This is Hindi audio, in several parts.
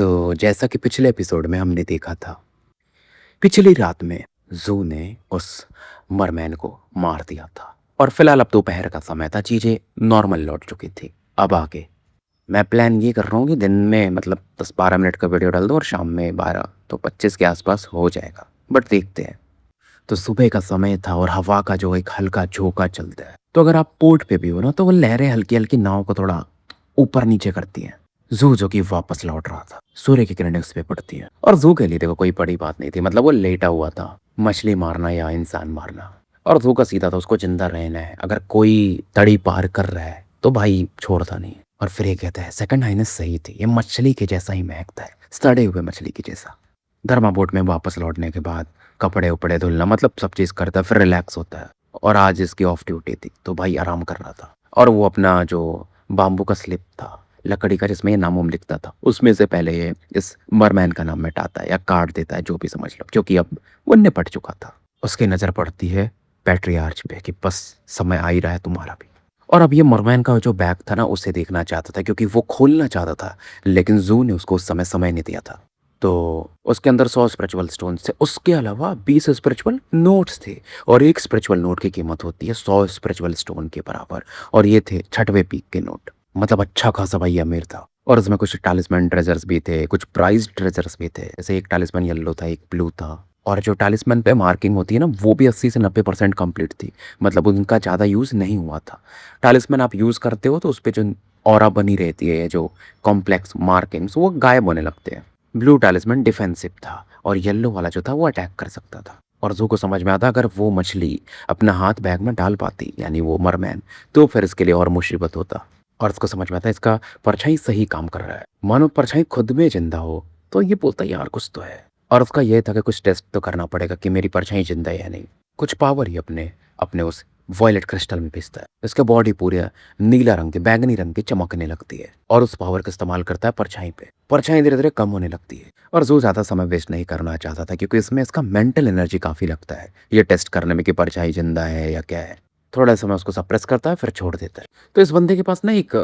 तो जैसा कि पिछले एपिसोड में हमने देखा था, पिछली रात में ज़ू ने उस मरमैन को मार दिया था और फिलहाल अब दोपहर का समय था, चीज़ें नॉर्मल लौट चुकी थी। अब आगे मैं प्लान ये कर रहा हूँ कि दिन में मतलब 10-12 मिनट का वीडियो डाल दूँ और शाम में 12 तो 25 के आसपास हो जाएगा, बट देखते हैं। तो सुबह का समय था और हवा का जो एक हल्का झोंका चलता है, तो अगर आप पोर्ट पे भी हो ना, तो वो लहरें हल्की-हल्की नाव को थोड़ा ऊपर-नीचे करती हैं। ज़ू जो कि वापस लौट रहा था, सूर्य की किरणें उस पे पड़ती हैं और ज़ू के लिए देखो कोई बड़ी बात नहीं थी, मतलब वो लेटा हुआ था, मछली मारना या इंसान मारना। और ज़ू का सीधा था, उसको जिंदा रहना है, अगर कोई तड़ी पार कर रहा है तो भाई छोड़ता नहीं। और फिर ये कहता है सेकंड हाइनेस सही थी, ये मछली के जैसा ही महकता है, सड़े हुए मछली के जैसा। धर्मा बोट में वापस लौटने के बाद कपड़े उपड़े धुलना मतलब सब चीज़ करता है, फिर रिलैक्स होता है। और आज इसकी ऑफ ड्यूटी थी तो भाई आराम कर रहा था और वो अपना जो बाम्बू का स्लिप था लकड़ी का, जिसमें ये नाम वाम लिखता था, उसमें से पहले ये इस मरमैन का नाम मिटाता है या काट देता है, जो भी समझ लो, क्योंकि अब वो निपट चुका था। उसकी नज़र पड़ती है पैट्रियार्च पे कि बस समय आ ही रहा है तुम्हारा भी। और अब ये मरमैन का जो बैग था ना, उसे देखना चाहता था क्योंकि वो खोलना चाहता था, लेकिन जू ने उसको उस समय समय नहीं दिया था। तो उसके अंदर 100 स्पिरिचुअल स्टोन्स थे, उसके अलावा 20 स्पिरिचुअल नोट्स थे और एक स्पिरिचुअल नोट की कीमत होती है 100 स्पिरिचुअल स्टोन के बराबर। और ये थे 6वें पीक के नोट, मतलब अच्छा खासा भाई अमीर था। और उसमें कुछ टालिस्मैन ट्रेजर्स भी थे, कुछ प्राइज ट्रेजर्स भी थे, जैसे एक टालिस्मैन येलो था, एक ब्लू था। और जो टालिस्मैन पे मार्किंग होती है ना, वो भी 80 से 90% कंप्लीट थी, मतलब उनका ज़्यादा यूज़ नहीं हुआ था। टालिस्मैन आप यूज़ करते हो तो उस पर जो ऑरा बनी रहती है, जो कॉम्प्लेक्स मार्किंग्स, वो गायब होने लगते हैं। ब्लू टालिस्मैन डिफेंसिव था और येलो वाला जो था वो अटैक कर सकता था। और जू को समझ में आता, अगर वो मछली अपना हाथ बैग में डाल पाती, यानी वो मरमैन, तो फिर इसके लिए और मुसीबत होता। और उसको समझ में आता इसका परछाई सही काम कर रहा है, मानो परछाई खुद में जिंदा हो। तो ये बोलता यार कुछ तो है। और उसका ये था कि कुछ टेस्ट तो करना पड़ेगा कि मेरी परछाई जिंदा है या नहीं। कुछ पावर ही अपने अपने उस वॉयलेट क्रिस्टल में भेजता है, इसका बॉडी पूरे नीला रंग की, बैंगनी रंग की चमकने लगती है और उस पावर का इस्तेमाल करता है परछाई पे। परछाई धीरे धीरे कम होने लगती है और जू ज्यादा समय वेस्ट नहीं करना चाहता था, क्योंकि इसमें इसका मेंटल एनर्जी काफी लगता है ये टेस्ट करने में कि परछाई जिंदा है या क्या है। थोड़ा समय उसको सप्रेस करता है, फिर छोड़ देता है। तो इस बंदे के पास ना एक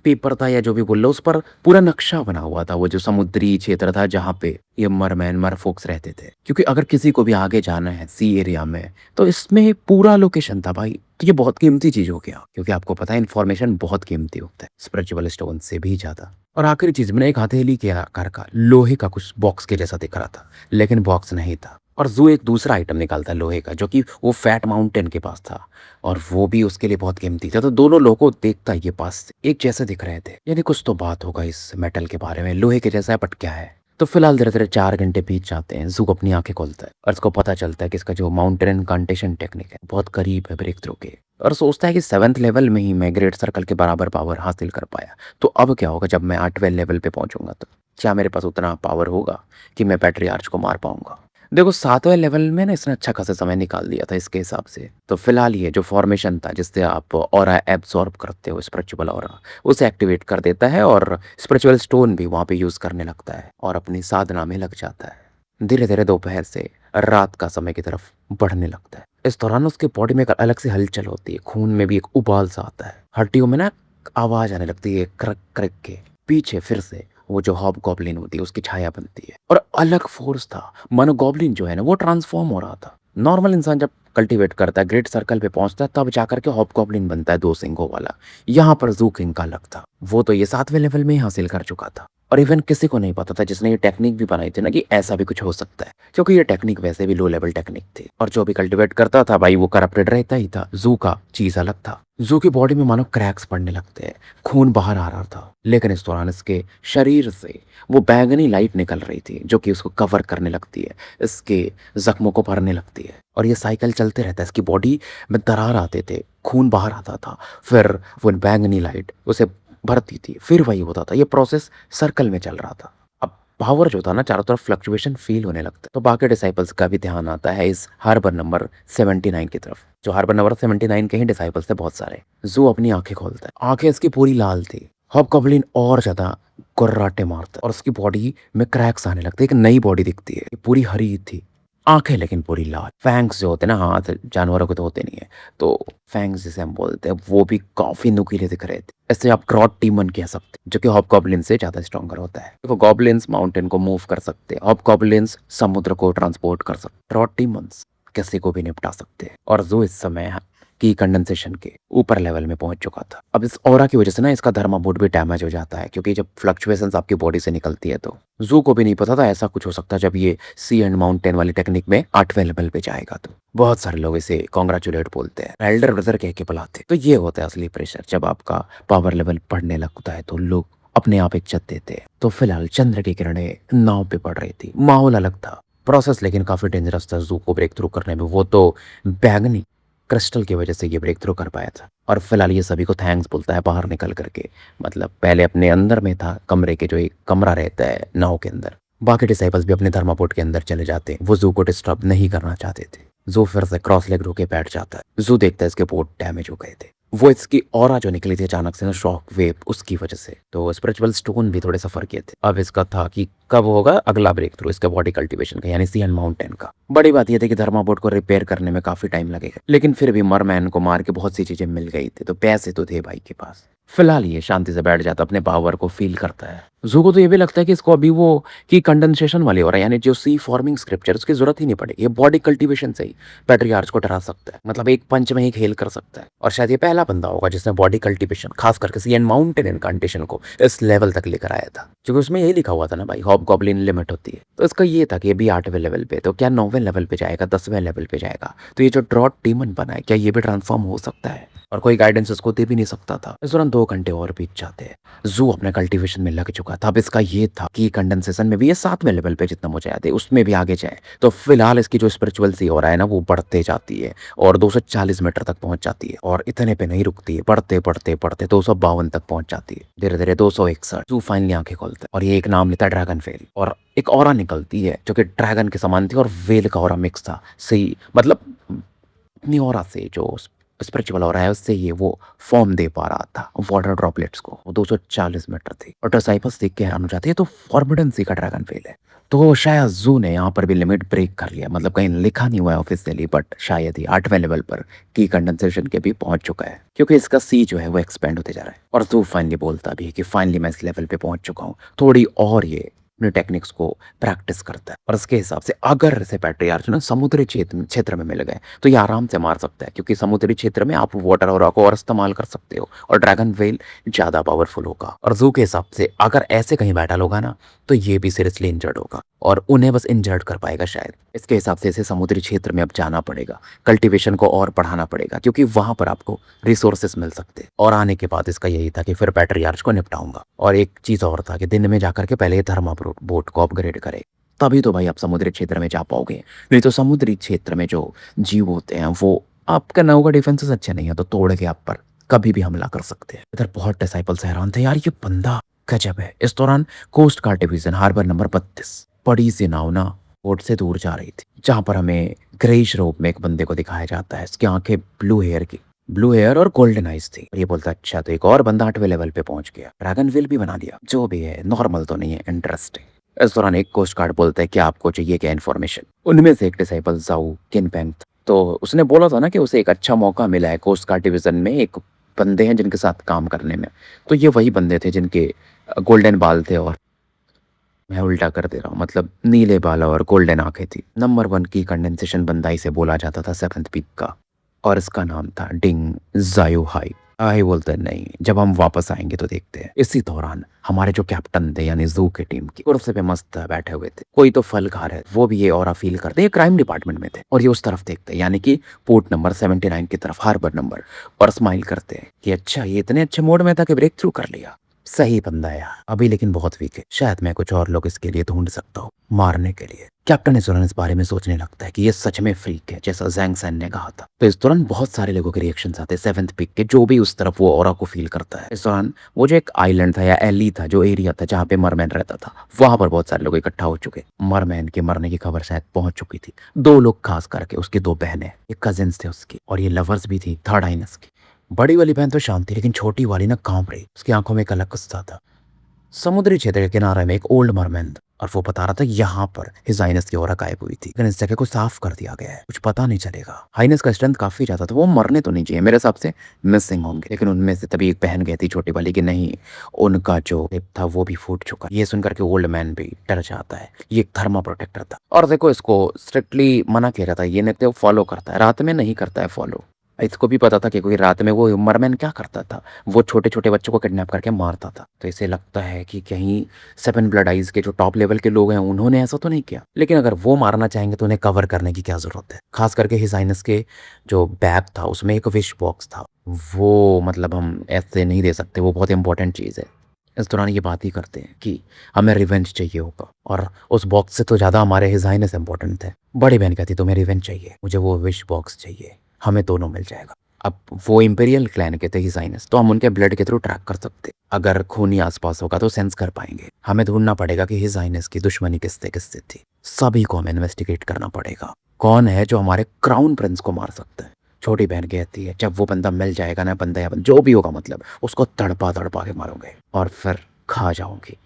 पेपर था या जो भी बोल लो, उस पर पूरा नक्शा बना हुआ था, वो जो समुद्री क्षेत्र था जहाँ पे ये मरमैन मरफोक्स रहते थे। क्योंकि अगर किसी को भी आगे जाना है सी एरिया में, तो इसमें पूरा लोकेशन था भाई। तो ये बहुत कीमती चीज हो गया, क्योंकि आपको पता है इन्फॉर्मेशन बहुत कीमती होता है, स्पिरिचुअल स्टोन से भी ज्यादा। और आखिरी चीज में एक हथेली के आकार का लोहे का कुछ बॉक्स के जैसा दिख रहा था, लेकिन बॉक्स नहीं था। और जू एक दूसरा आइटम निकालता है लोहे का, जो कि वो फैट माउंटेन के पास था और वो भी उसके लिए बहुत कीमती था। तो दोनों लोगों को देखता ये पास एक जैसे दिख रहे थे, यानी कुछ तो बात होगा इस मेटल के बारे में, लोहे के जैसा है बट क्या है। तो फिलहाल धीरे धीरे 4 घंटे बीत जाते हैं, जू अपनी आंखें खोलता है और उसको पता चलता है कि इसका जो माउंटेन इनकांटेशन टेक्निक है बहुत करीब है ब्रेक थ्रू के। और सोचता है कि 7th लेवल में ही मैं ग्रेट सर्कल के बराबर पावर हासिल कर पाया, तो अब क्या होगा जब मैं 8वें लेवल पे पहुंचूंगा, तो क्या मेरे पास उतना पावर होगा कि मैं पैट्रियार्च को मार पाऊंगा। देखो 7वें लेवल में ना इसने अच्छा खासा समय निकाल दिया था इसके हिसाब से। तो फिलहाल ये जो फॉर्मेशन था जिससे आप ऑरा एब्सॉर्ब करते हो, स्पिरिचुअल ऑरा, उसे एक्टिवेट कर देता है और स्पिरिचुअल स्टोन भी वहाँ पे यूज़ करने लगता है और अपनी साधना में लग जाता है। धीरे धीरे दोपहर से रात का समय की तरफ बढ़ने लगता है। इस दौरान उसके बॉडी में एक अलग सी हलचल होती है, खून में भी एक उबाल सा आता है, हड्डियों में ना आवाज आने लगती है क्रक क्रक के। पीछे फिर से वो जो हॉब गॉब्लिन होती है उसकी छाया बनती है और अलग फोर्स था, मानो गॉब्लिन जो है ना वो ट्रांसफॉर्म हो रहा था। नॉर्मल इंसान जब कल्टीवेट करता है, ग्रेट सर्कल पे पहुंचता है, तब जाकर के हॉब गॉब्लिन बनता है 2 सिंगों वाला। यहाँ पर जू किंग का अलग था, वो तो ये 7वें लेवल में ही हासिल कर चुका था। और इवन किसी को नहीं पता था जिसने ये टेक्निक भी बनाई थी ना कि ऐसा भी कुछ हो सकता है, क्योंकि ये टेक्निक वैसे भी लो लेवल टेक्निक थी और जो भी कल्टीवेट करता था भाई वो करप्टेड रहता ही था। जू का चीज अलग था, जू की बॉडी में मानो क्रैक्स पड़ने लगते हैं, खून बाहर आ रहा था, लेकिन इस दौरान इसके शरीर से वो बैंगनी लाइट निकल रही थी जो कि उसको कवर करने लगती है, इसके जख्मों को भरने लगती है और ये साइकिल चलते रहता है। इसकी बॉडी में दरार आते थे, खून बाहर आता था, फिर वो बैंगनी लाइट उसे भरती थी, फिर वही होता था। ये प्रोसेस सर्कल में चल रहा था। अब पावर जो था ना, चारों तरफ फ्लक्चुएशन फील होने लगता। तो बाकी डिसाइपल्स का भी ध्यान आता है इस हार्बर नंबर 79 की तरफ, जो हार्बर नंबर 79 के ही डिसाइपल्स थे बहुत सारे। जू अपनी आंखें खोलता है, आंखें इसकी पूरी लाल थी। हॉबगॉब्लिन और ज्यादा कुर्राटे मारता है और उसकी बॉडी में क्रैक्स आने लगते, एक नई बॉडी दिखती है, ये पूरी हरी थी, आंखें लेकिन पूरी लाल, फैंग्स जो होते हैं ना, हाथ जानवरों के तो होते नहीं है, तो फैंग्स जिसे हम बोलते हैं वो भी काफी नुकीले दिख रहे थे। ऐसे आप क्रॉट टीमन कह सकते हैं, जो कि हॉबगॉब्लिन से ज्यादा स्ट्रॉन्गर होता है। देखो, गॉब्लिन्स माउंटेन को मूव कर सकते हैं, हॉबगॉब्लिन्स समुद्र को ट्रांसपोर्ट कर सकते, क्रॉट टीमन्स किसी को भी निपटा सकते हैं। और जो इस समय की कंडेंसेशन के ऊपर लेवल में पहुंच चुका था। अब इस ऑरा की वजह से ना इसका थर्माबोट भी डैमेज हो जाता है, क्योंकि जब फ्लक्चुएशंस आपकी बॉडी से निकलती है तो जू को भी नहीं पता था ऐसा कुछ हो सकता है जब ये सी एंड माउंटेन वाली टेक्निक में 8वें लेवल पे जाएगा। तो बहुत सारे लोग इसे कॉन्ग्रेचुलेट बोलते हैं, एल्डर ब्रदर कह के बुलाते हैं। तो ये होता है असली प्रेशर, जब आपका पावर लेवल बढ़ने लगता है तो लोग अपने आप इज्जत देते हैं। तो फिलहाल चंद्र की किरणें नाव पे पड़ रही थी, माहौल अलग था, प्रोसेस लेकिन काफी डेंजरस था जू को ब्रेक थ्रू करने में। वो तो बैगनी क्रिस्टल की वजह से ये ब्रेक थ्रू कर पाया था। और फिलहाल ये सभी को थैंक्स बोलता है बाहर निकल करके। मतलब पहले अपने अंदर में था कमरे के, जो एक कमरा रहता है नाव के अंदर। बाकी डिसाइपल्स भी अपने थर्मापोर्ट के अंदर चले जाते हैं, वो जू को डिस्टर्ब नहीं करना चाहते थे। जू फिर से क्रॉस लेग रोके बैठ जाता है। जू देखता है इसके बोट डैमेज हो गए थे, वो इसकी ऑरा जो निकली थी अचानक से ना, शॉक वेव, उसकी वजह से। तो स्पिरिचुअल स्टोन भी थोड़े सफर किए थे। अब इसका था कि कब होगा अगला ब्रेक थ्रू इसके बॉडी कल्टीवेशन का, यानी सीएन माउंटेन का। बड़ी बात यह थी कि थर्माबोट को रिपेयर करने में काफी टाइम लगेगा, लेकिन फिर भी मरमैन को मार के बहुत सी चीजें मिल गई थी, तो पैसे तो थे भाई के पास। फिलहाल ये शांति से बैठ जाता, अपने पावर को फील करता है। जू को तो ये भी लगता है कि इसको अभी वो की कंडेंसेशन वाली हो रहा है, यानी जो सी फॉर्मिंग स्क्रिप्चर, उसकी जरूरत ही नहीं पड़ेगी। ये बॉडी कल्टीवेशन से ही पैट्रियार्च को डरा सकता है, मतलब एक पंच में ही खेल कर सकता है। और शायद ये पहला बंदा होगा जिसने बॉडी कल्टीवेशन, खास करके सी एंड माउंटेन इनकांटेशन को इस लेवल तक लेकर आया था, क्योंकि उसमें यही लिखा हुआ था ना भाई, हॉबगॉब्लिन लिमिट होती है। तो इसका ये था कि अभी 8वें लेवल पे, तो क्या 9वें लेवल पे जाएगा, 10वें लेवल पे जाएगा, तो ये जो ड्रॉट डीमन बना है, क्या ये भी ट्रांसफॉर्म हो सकता है? और कोई गाइडेंस उसको दे भी नहीं सकता था। इस दौरान 2 घंटे और बीत जाते हैं। जू अपने कल्टीवेशन में लग चुका था। अब इसका ये था कि कंडेंसेशन में भी ये 7वें लेवल पे जितना मुझे याद है उसमें भी आगे जाए। तो फिलहाल इसकी जो स्पिरिचुअल सी हो रहा है ना, वो बढ़ते जाती है और 240 मीटर तक पहुंच जाती है। और इतने पे नहीं रुकती है, बढ़ते बढ़ते बढ़ते 252 तक पहुंच जाती है, धीरे धीरे 261। जू फाइनली आंखें खोलता है और ये एक नाम लेता है ड्रैगन फेल। और एक ऑरा निकलती है जो कि ड्रैगन के समान थी और वेल का ऑरा मिक्स था। सही मतलब अपनी ऑरा से जो स्पिरिचुअल ऑरा है उससे ये वो फॉर्म दे पा रहा था वाटर ड्रॉपलेट्स को। वो 240 मीटर थी और डिसाइपल्स देख के हैरान हो जाती है, तो फॉर्बिडन सी का ड्रैगन फेल है। तो शायद जू ने यहाँ पर भी लिमिट ब्रेक कर लिया, मतलब कहीं लिखा नहीं हुआ है ऑफिशियली, बट शायद ही 8वें लेवल पर की कंडेंसेशन के भी पहुंच चुका है, क्योंकि इसका सी जो है वो एक्सपेंड होते जा रहा है। और जू फाइनली बोलता भी है कि फाइनली मैं इस लेवल पे पहुंच चुका हूँ, थोड़ी और ये अपने टेक्निक्स को प्रैक्टिस करता है। और इसके हिसाब से अगर इसे पैट्रियार्च ना समुद्री क्षेत्र में मिल गए तो ये आराम से मार सकता है, क्योंकि समुद्री क्षेत्र में आप वाटर और को और इस्तेमाल कर सकते हो और ड्रैगन वेल ज्यादा पावरफुल होगा। और जू के हिसाब से अगर ऐसे कहीं बैटल होगा ना, तो ये भी सीरियसली इंजर्ड होगा और उन्हें बस इंजर्ड कर पाएगा शायद। इसके हिसाब से इसे समुद्री क्षेत्र में अब जाना पड़ेगा, कल्टीवेशन को और बढ़ाना पड़ेगा, क्योंकि वहां पर आपको रिसोर्सेस मिल सकते हैं। और आने के बाद इसका यही था कि फिर पैट्रियार्च को निपटाऊंगा। और एक चीज और था कि दिन में जाकर के पहले थर्माबोट बोट को अपग्रेड करे, तभी तो भाई आप समुद्री क्षेत्र में जा पाओगे। नहीं तो समुद्री क्षेत्र में जो जीव होते हैं वो आपका नाव का डिफेंसेस अच्छे नहीं है, तो तोड़ के आप पर कभी भी हमला कर सकते हैं। इधर बहुत डिसाइपल्स हैरान थे, यार ये बंदा गजब है। इस दौरान coast guard division harbour number 32 बड़ी सी नाव ना बोट से दूर जा रही थी, जहां पर हमें ग्रेइश रूप में एक बंदे को दिखाया जाता है। इसकी आंखें ब्लू हेयर और गोल्डन आइज थी। ये बोलता अच्छा, तो एक और बंदा 8वें लेवल पे पहुंच गया, ड्रैगन विल भी बना दिया। जो भी है नॉर्मल तो नहीं है, इंटरेस्टिंग। इस दौरान एक कोस्ट गार्ड बोलता है कि आपको चाहिए क्या इन्फॉर्मेशन। उनमें से एक डिसाइपल जाऊ किनपेंग था। तो उसने बोला था ना कि उसे एक अच्छा मौका मिला है कोस्ट गार्ड डिवीजन में, एक बंदे हैं जिनके साथ काम करने में। तो ये वही बंदे थे जिनके गोल्डन बाल थे, और मैं उल्टा कर दे रहा हूँ, मतलब नीले बाल और गोल्डन आंखें थी। नंबर 1 की कंडेंसेशन बंदाई से बोला जाता था 7th पीक का, और इसका नाम था डिंग जायुहाई। आई बोलते नहीं, जब हम वापस आएंगे तो देखते हैं। इसी दौरान हमारे जो कैप्टन थे यानी जू के टीम की कुर्सी पे मस्त बैठे हुए थे, कोई तो फल खा रहे, वो भी ये ऑरा फील करते, ये क्राइम डिपार्टमेंट में थे और ये उस तरफ देखते हैं, यानी कि पोर्ट नंबर 79 की तरफ, हार्बर नंबर, और स्माइल करते हैं कि अच्छा ये इतने अच्छे मोड में था कि ब्रेक थ्रू कर लिया। सही बंदा है अभी, लेकिन बहुत वीक है। शायद मैं कुछ और लोग इसके लिए ढूंढ सकता हूँ मारने के लिए। कैप्टन इस बारे में सोचने लगता है कि ये सच में फ्रीक है, जैसा जैंग सैन ने कहा था। तो इस दौरान बहुत सारे लोगों के रिएक्शंस आते हैं 7th पिक के, जो भी उस तरफ वो ऑरा को फील करता है। इस दौरान वो जो एक आइलैंड था या एली था, जो एरिया था जहाँ पे मरमैन रहता था, वहां पर बहुत सारे लोग इकट्ठा हो चुके। मरमैन के मरने की खबर शायद पहुंच चुकी थी। 2 लोग खास करके, उसकी 2 बहनें, एक कजिन्स थे उसकी, और ये लवर्स भी थी थर्ड आइनस की। बड़ी वाली बहन तो शांत थी, लेकिन छोटी वाली ना कांप रही, उसकी आंखों में एक अलग गुस्सा था। समुद्री क्षेत्र के किनारे में एक ओल्ड मरमैन और वो बता रहा था यहाँ पर हिज हाइनेस की औरत गायब हुई थी, लेकिन इस जगह को साफ कर दिया गया है, कुछ पता नहीं चलेगा। हाइनेस का स्ट्रेंथ काफी ज्यादा था, वो मरने तो नहीं चाहिए मेरे हिसाब से, मिसिंग होंगे। लेकिन उनमें से तभी एक बहन गई थी छोटी वाली कि नहीं, उनका जो लिप था वो भी फूट चुका। ये सुनकर के ओल्ड मैन भी डर जाता है। ये एक थर्मा प्रोटेक्टर था और देखो इसको स्ट्रिक्टली मना किया जाता है, ये नहीं फॉलो करता है, रात में नहीं करता है फॉलो। इसको भी पता था कि कोई रात में वो मरमैन क्या करता था, वो छोटे छोटे बच्चों को किडनैप करके मारता था। तो इसे लगता है कि कहीं सेवन ब्लड आइज के जो टॉप लेवल के लोग हैं उन्होंने ऐसा तो नहीं किया। लेकिन अगर वो मारना चाहेंगे तो उन्हें कवर करने की क्या जरूरत है। खास करके हिज हाइनेस के जो बैग था उसमें एक विश बॉक्स था, वो मतलब हम ऐसे नहीं दे सकते, वो बहुत इंपॉर्टेंट चीज़ है। इस दौरान ये बात ही करते हैं कि हमें रिवेंज चाहिए होगा, और उस बॉक्स से तो ज़्यादा हमारे हिज हाइनेस इंपॉर्टेंट थे। बड़ी बहन कहती तुम्हें रिवेंज चाहिए, मुझे वो विश बॉक्स चाहिए, हमें दोनों मिल जाएगा। अब वो इंपीरियल क्लैन के थे हिज हाइनेस, तो हम उनके ब्लड के थ्रू ट्रैक कर सकते। अगर खून ही आसपास होगा तो सेंस कर पाएंगे। हमें ढूंढना पड़ेगा कि हिज हाइनेस की दुश्मनी किससे किससे थी। सभी को हमें इन्वेस्टिगेट करना पड़ेगा, कौन है जो हमारे क्राउन प्रिंस को मार सकता है। छोटी बहन कहती है जब वो बंदा मिल जाएगा ना, बंदा या जो भी होगा, मतलब उसको तड़पा तड़पा के मारोगे और फिर खा जाओगी।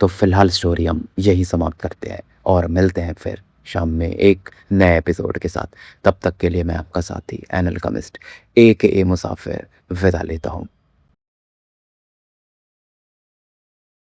तो फिलहाल स्टोरी हम यही समाप्त करते हैं और मिलते हैं फिर शाम में एक नए एपिसोड के साथ। तब तक के लिए मैं आपका साथी एनल कमिस्ट ए के ए मुसाफिर विदा लेता हूँ।